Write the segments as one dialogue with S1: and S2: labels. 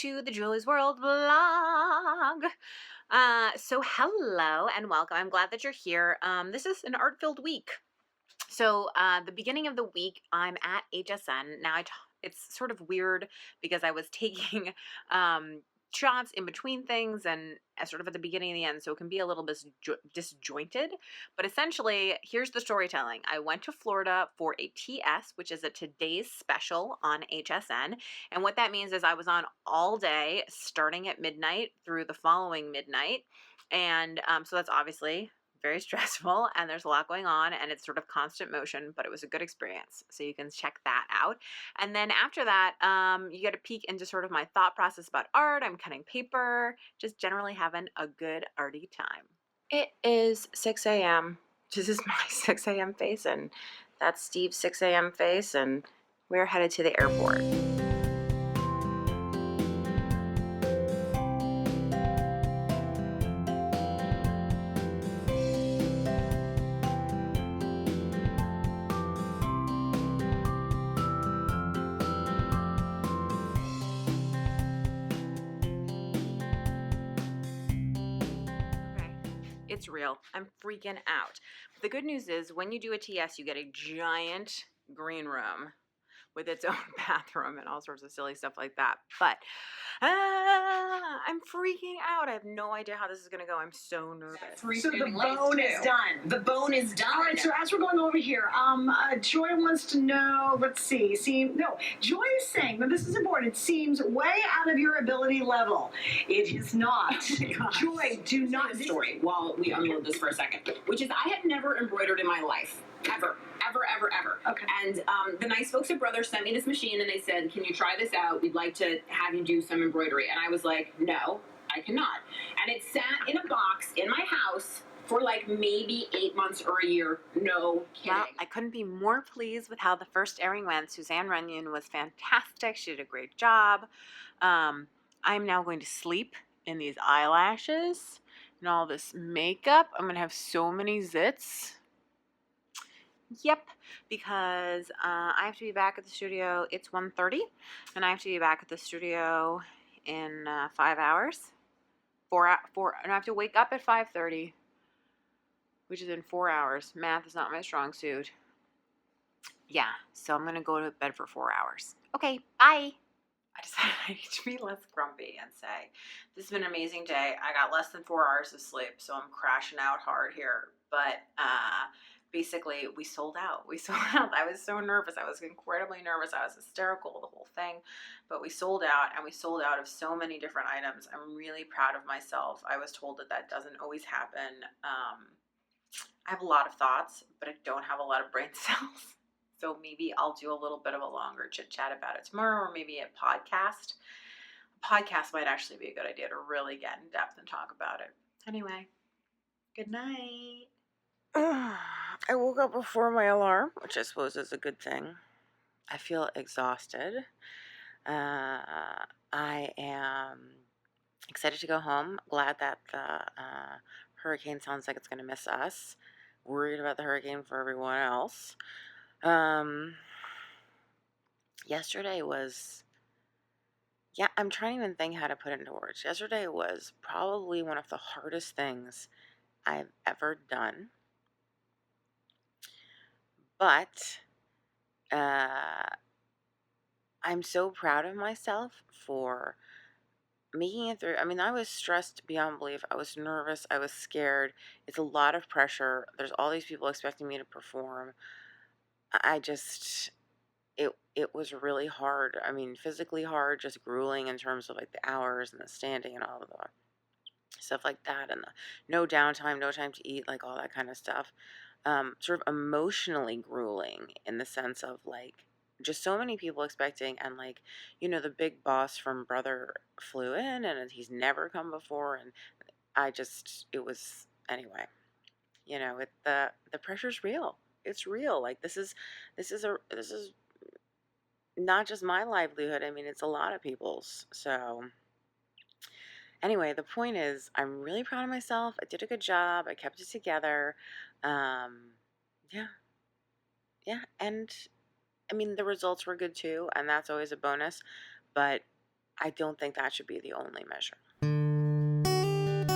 S1: to the Julie's World vlog. So hello and welcome. I'm glad that you're here. This is an art-filled week. So the beginning of the week, I'm at HSN. Now it's sort of weird because I was taking shots in between things and sort of at the beginning and the end, so it can be a little bit disjointed. But essentially, here's the storytelling. I went to Florida for a TS, which is a today's special on HSN. And what that means is I was on all day, starting at midnight through the following midnight. And so that's obviously very stressful, and there's a lot going on, and it's sort of constant motion, but it was a good experience. So you can check that out. And then after that, you get a peek into sort of my thought process about art. I'm cutting paper, just generally having a good arty time. It is 6 a.m. This is my 6 a.m. face, and that's Steve's 6 a.m. face, and we're headed to the airport. It's real. I'm freaking out. The good news is when you do a TS, you get a giant green room with its own bathroom and all sorts of silly stuff like that. But I'm freaking out. I have no idea how this is going to go. I'm so nervous.
S2: So the bone is done.
S3: The bone is done.
S2: All right, so as we're going over here, Joy wants to know, Joy is saying that this is important. It seems way out of your ability level. It is not. Joy, do not.
S3: Story while we unload this for a second, which is I had never embroidered in my life. Ever.
S2: Okay.
S3: And the nice folks at Brothers sent me this machine and they said, can you try this out? We'd like to have you do some embroidery. And I was like, no, I cannot. And it sat in a box in my house for like maybe 8 months or a year. No kidding.
S1: Well, I couldn't be more pleased with how the first airing went. Suzanne Runyon was fantastic. She did a great job. I'm now going to sleep in these eyelashes and all this makeup. I'm going to have so many zits. Yep, because I have to be back at the studio. It's 1:30, and I have to be back at the studio in 5 hours. And I have to wake up at 5:30, which is in 4 hours. Math is not my strong suit. Yeah, so I'm going to go to bed for 4 hours. Okay, bye. I decided I need to be less grumpy and say, this has been an amazing day. I got less than 4 hours of sleep, so I'm crashing out hard here. But basically, we sold out. I was so nervous. I was incredibly nervous. I was hysterical, the whole thing. But we sold out, and we sold out of so many different items. I'm really proud of myself. I was told that doesn't always happen. I have a lot of thoughts, but I don't have a lot of brain cells. So maybe I'll do a little bit of a longer chit chat about it tomorrow, or maybe a podcast. A podcast might actually be a good idea to really get in depth and talk about it. Anyway, good night. I woke up before my alarm, which I suppose is a good thing. I feel exhausted. I am excited to go home. Glad that the hurricane sounds like it's going to miss us. Worried about the hurricane for everyone else. Yesterday was, I'm trying to even think how to put it into words. Yesterday was probably one of the hardest things I've ever done. But I'm so proud of myself for making it through. I mean, I was stressed beyond belief. I was nervous. I was scared. It's a lot of pressure. There's all these people expecting me to perform. It was really hard. I mean, physically hard, just grueling in terms of like the hours and the standing and all of the stuff like that, and the no downtime, no time to eat, like all that kind of stuff. Sort of emotionally grueling in the sense of like just so many people expecting, and like, the big boss from Brother flew in and he's never come before, and it was, anyway, the pressure's real. It's real. Like this is not just my livelihood. I mean, it's a lot of people's. So anyway, the point is, I'm really proud of myself. I did a good job. I kept it together. Yeah. And I mean, the results were good too, and that's always a bonus. But I don't think that should be the only measure. And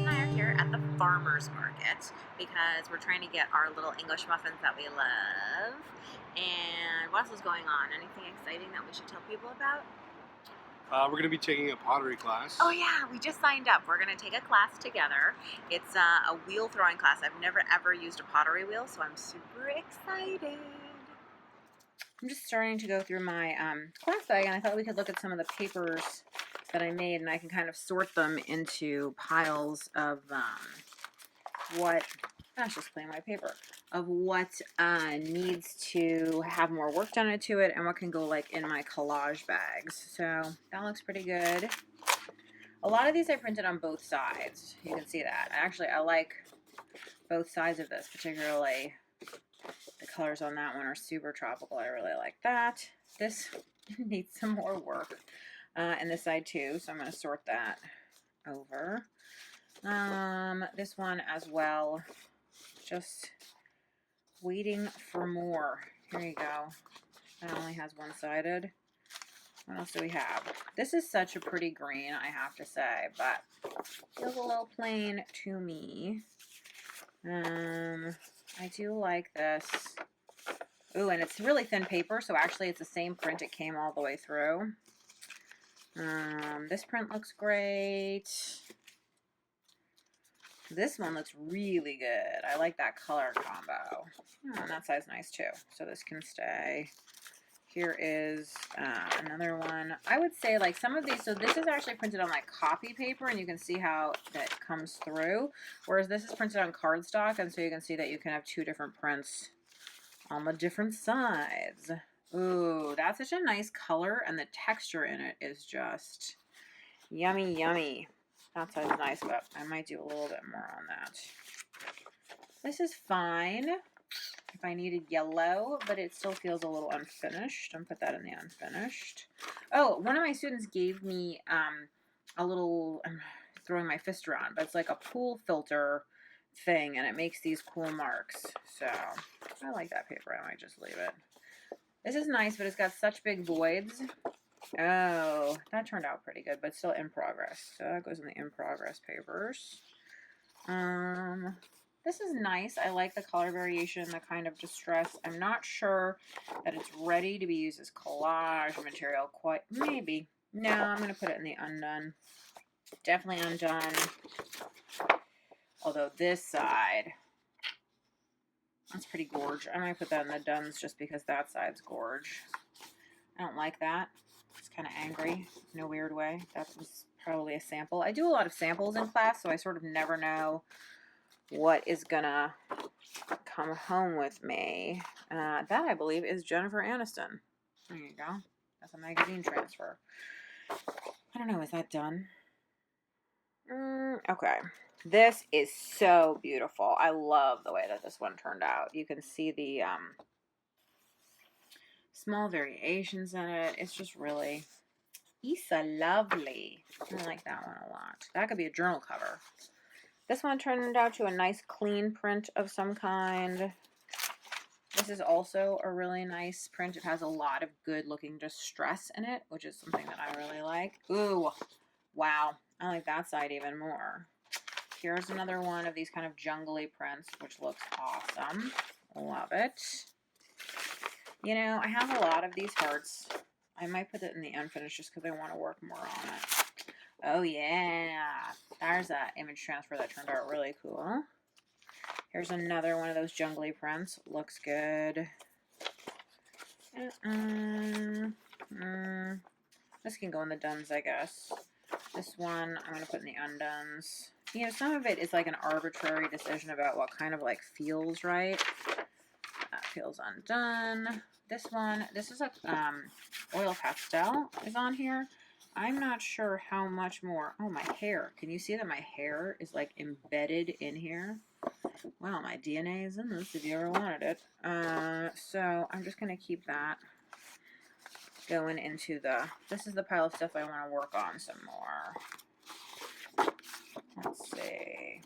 S1: I are here at the farmer's market because we're trying to get our little English muffins that we love. And what else is going on? Anything exciting that we should tell people about?
S4: We're going to be taking a pottery class.
S1: Oh yeah, we just signed up. We're going to take a class together. It's a wheel throwing class. I've never ever used a pottery wheel, so I'm super excited. I'm just starting to go through my class bag, and I thought we could look at some of the papers that I made, and I can kind of sort them into piles of what, gosh, just playing my paper, of what needs to have more work done to it and what can go like in my collage bags. So that looks pretty good. A lot of these I printed on both sides. You can see that. Actually, I like both sides of this, particularly the colors on that one are super tropical. I really like that. This needs some more work. And this side too, so I'm going to sort that over. This one as well. Just waiting for more. Here you go. That only has one-sided. What else do we have? This is such a pretty green, I have to say, but feels a little plain to me. I do like this. Ooh, and it's really thin paper, so actually it's the same print. It came all the way through. This print looks great. This one looks really good. I like that color combo. Oh, and that side's nice too. So this can stay. Here is another one. I would say like some of these, so this is actually printed on like copy paper, and you can see how that comes through. Whereas this is printed on cardstock, and so you can see that you can have two different prints on the different sides. Ooh, that's such a nice color, and the texture in it is just yummy, yummy. That side's nice, but I might do a little bit more on that. This is fine if I needed yellow, but it still feels a little unfinished. I'll put that in the unfinished. Oh, one of my students gave me a little, I'm throwing my fist around, but it's like a pool filter thing, and it makes these cool marks. So I like that paper. I might just leave it. This is nice, but it's got such big voids. Oh, that turned out pretty good, but still in progress. So that goes in the in progress papers. This is nice. I like the color variation, the kind of distress. I'm not sure that it's ready to be used as collage material quite. Maybe. No, I'm going to put it in the undone. Definitely undone. Although this side, that's pretty gorge. I might put that in the duns just because that side's gorge. I don't like that. It's kind of angry in a weird way. That was probably a sample. I do a lot of samples in class, so I sort of never know what is gonna come home with me. That, I believe, is Jennifer Aniston. There you go. That's a magazine transfer. I don't know. Is that done? Okay. This is so beautiful. I love the way that this one turned out. You can see the small variations in it. It's just really, Isa lovely. I like that one a lot. That could be a journal cover. This one turned out to a nice clean print of some kind. This is also a really nice print. It has a lot of good looking distress in it, which is something that I really like. Ooh, wow. I like that side even more. Here's another one of these kind of jungly prints, which looks awesome. Love it. You know, I have a lot of these hearts. I might put it in the unfinished just because I want to work more on it. Oh, yeah. There's that image transfer that turned out really cool. Here's another one of those jungly prints. Looks good. This can go in the duns, I guess. This one I'm going to put in the unduns. You know, some of it is like an arbitrary decision about what kind of like feels right. That feels undone. This one, this is a oil pastel is on here. I'm not sure how much more. Oh, my hair. Can you see that my hair is like embedded in here? Well, my DNA is in this if you ever wanted it. So I'm just going to keep that going into the, this is the pile of stuff I want to work on some more. Let's see.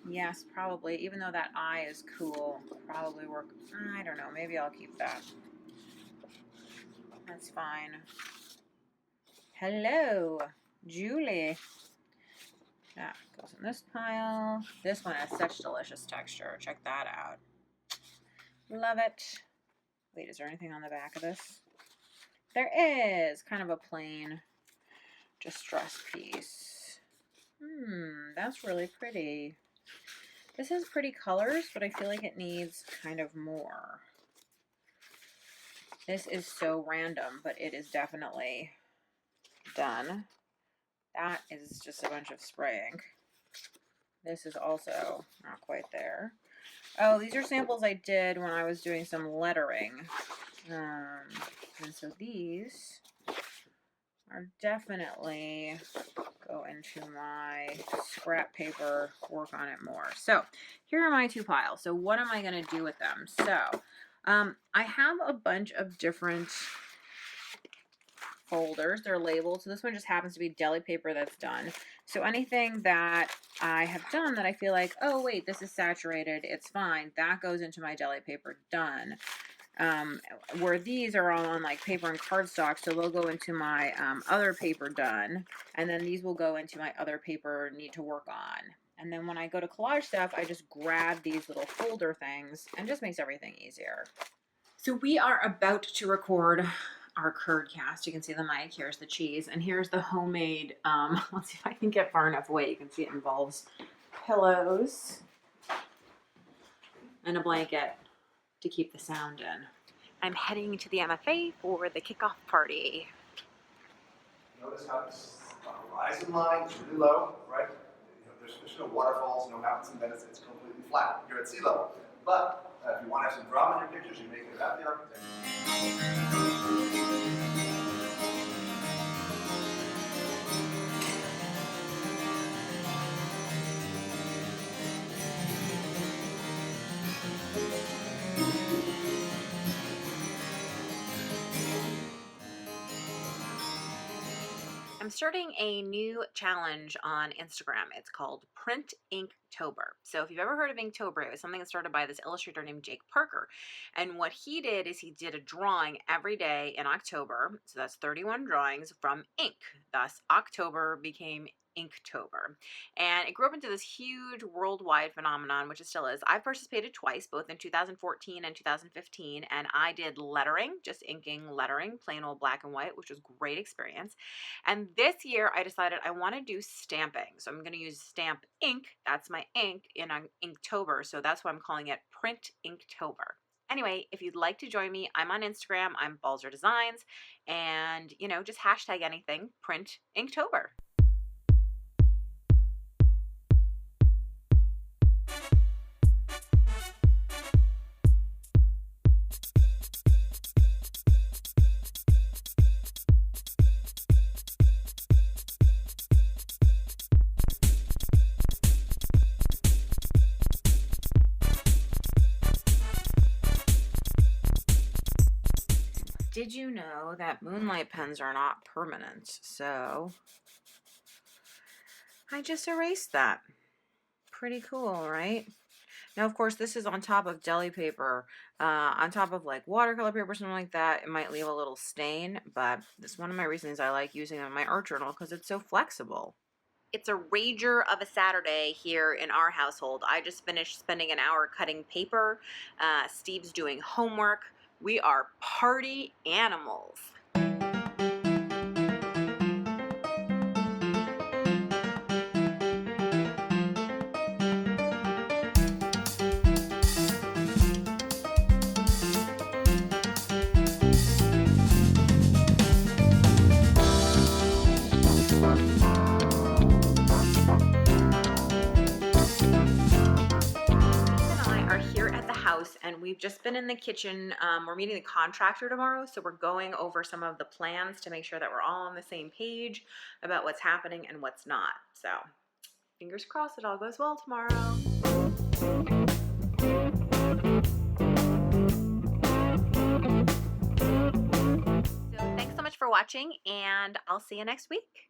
S1: Yes, probably. Even though that eye is cool, probably work. I don't know. Maybe I'll keep that. That's fine. Hello, Julie. That goes in this pile. This one has such delicious texture. Check that out. Love it. Wait, is there anything on the back of this? There is. Kind of a plain distress piece. That's really pretty. This has pretty colors, but I feel like it needs kind of more. This is so random, but it is definitely done. That is just a bunch of spray ink. This is also not quite there. Oh, these are samples I did when I was doing some lettering. And so these are definitely go into my scrap paper, work on it more. So here are my two piles. So what am I going to do with them? So I have a bunch of different folders. They're labeled. So this one just happens to be deli paper that's done. So anything that I have done that I feel like, oh wait, this is saturated, it's fine, that goes into my deli paper done. Where these are all on like paper and cardstock, so they'll go into my other paper done, and then these will go into my other paper need to work on. And then when I go to collage stuff, I just grab these little folder things and just makes everything easier. So we are about to record our curd cast. You can see the mic, here's the cheese, and here's the homemade, let's see if I can get far enough away. You can see it involves pillows and a blanket to keep the sound in. I'm heading to the MFA for the kickoff party.
S5: Notice how it's on the horizon line, it's really low, right? You know, there's no waterfalls, no mountains and beds, it's completely flat. You're at sea level. But if you want to have some drama in your pictures, you make it about the architect.
S1: I'm starting a new challenge on Instagram. It's called Print Inktober. So if you've ever heard of Inktober, it was something that started by this illustrator named Jake Parker. And what he did is he did a drawing every day in October. So that's 31 drawings from ink. Thus, October became Inktober. And it grew up into this huge worldwide phenomenon, which it still is. I've participated twice, both in 2014 and 2015, and I did lettering, just inking lettering, plain old black and white, which was a great experience. And this year I decided I want to do stamping. So I'm going to use stamp ink. That's my ink in Inktober. So that's why I'm calling it Print Inktober. Anyway, if you'd like to join me, I'm on Instagram. I'm Balzer Designs. And, you know, just hashtag anything, Print Inktober. Did you know that moonlight pens are not permanent? So I just erased that. Pretty cool, right? Now, of course, this is on top of deli paper. On top of like watercolor paper or something like that, it might leave a little stain, but that's one of my reasons I like using it in my art journal because it's so flexible. It's a rager of a Saturday here in our household. I just finished spending an hour cutting paper. Steve's doing homework. We are party animals. And we've just been in the kitchen. We're meeting the contractor tomorrow, so we're going over some of the plans to make sure that we're all on the same page about what's happening and what's not. So fingers crossed it all goes well tomorrow. So thanks so much for watching, and I'll see you next week.